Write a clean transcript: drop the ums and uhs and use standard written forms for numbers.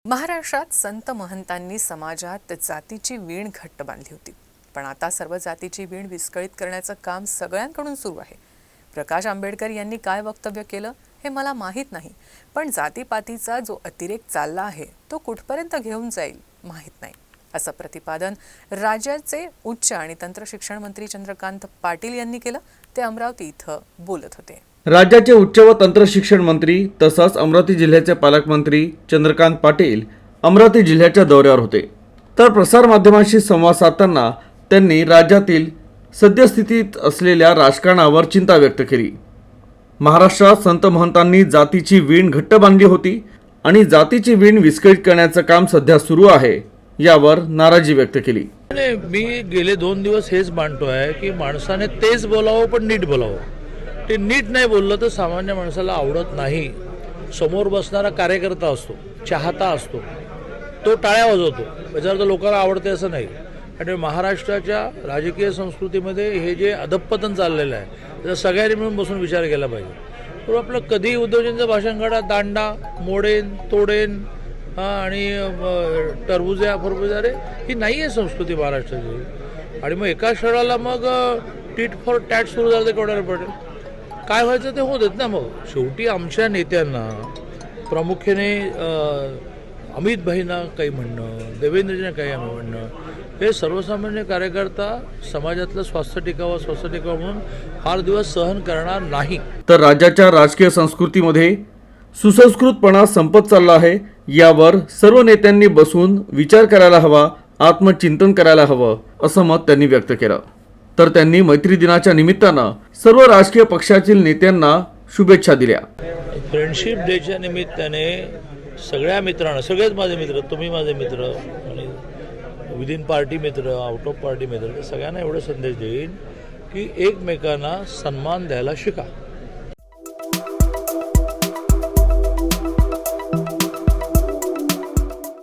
महाराष्ट्रात संत महंतांनी समाजात जातीची वीण घट्ट बांधली होती, पण आता सर्व जातीची वीण विस्कळीत करण्याचं काम सगळ्यांकडून सुरू आहे। प्रकाश आंबेडकर यांनी काय वक्तव्य केलं हे मला माहीत नाही, पण जातीपातीचा जो अतिरेक चालला आहे तो कुठपर्यंत घेऊन जाईल माहीत नाही, असं प्रतिपादन राज्याचे उच्च आणि तंत्र शिक्षण मंत्री चंद्रकांत पाटील यांनी केलं। ते अमरावती इथं बोलत होते। राज्याचे उच्च व तंत्र शिक्षण मंत्री तसंच अमरावती जिल्ह्याचे पालकमंत्री चंद्रकांत पाटील अमरावती जिल्ह्याच्या दौऱ्यावर होते। तर प्रसार माध्यमांशी संवाद साधताना त्यांनी राज्यातील सद्यस्थितीत असलेल्या राजकारणावर चिंता व्यक्त केली। महाराष्ट्रात संत महंतांनी जातीची वीण घट्ट बांधली होती आणि जातीची वीण विस्कळीत करण्याचं काम सध्या सुरू आहे, यावर नाराजी व्यक्त केली। मी गेले 2 दिवस हेच मांडतोय की माणसाने तेच बोलावं पण नीट बोलावं। ते नीट नाही बोललं तर सामान्य माणसाला आवडत नाही। समोर बसणारा कार्यकर्ता असतो, चाहता असतो, तो टाळ्या वाजवतो, त्याच्यावर तर लोकांना आवडते असं नाही। आणि महाराष्ट्राच्या राजकीय संस्कृतीमध्ये हे जे अधपतन चाललेलं आहे त्याचा सगळ्यांनी मिळून बसून विचार केला पाहिजे। तर आपलं कधी उद्धवजींचं भाषण काढा, दांडा मोडेन तोडेन आणि टरबुजा फरबुजा, रे ही नाही आहे संस्कृती महाराष्ट्राची। आणि मग एका क्षणाला मग टीट फॉर टॅट सुरू झालं तर केवढ्याला पडेल? काय व्हायचं ते होत आहेत ना। मग शेवटी आमच्या नेत्यांना प्रामुख्याने अमित भाईंना काही म्हणणं, देवेंद्रजींना काही म्हणणं, हे सर्वसामान्य कार्यकर्ता समाजातलं स्वास्थ्य टिकावं म्हणून फार दिवस सहन करणार नाही। तर राज्याच्या राजकीय संस्कृतीमध्ये सुसंस्कृतपणा संपत चालला आहे, यावर सर्व नेत्यांनी बसून विचार करायला हवा, आत्मचिंतन करायला हवं, असं मत त्यांनी व्यक्त केलं। तर त्यांनी मैत्री दिनाच्या निमित्तानं सर्व राजकीय पक्षातील नेत्यांना शुभेच्छा दिल्या। फ्रेंडशिप डेच्या निमित्ताने सगळ्या मित्रांना, सगळेच माझे मित्र, तुम्ही माझे मित्र आणि विदिन पार्टी मित्र, आउट ऑफ पार्टी मित्र, सगळ्यांना एवढा संदेश देईन की एकमेकांना सन्मान द्यायला शिका।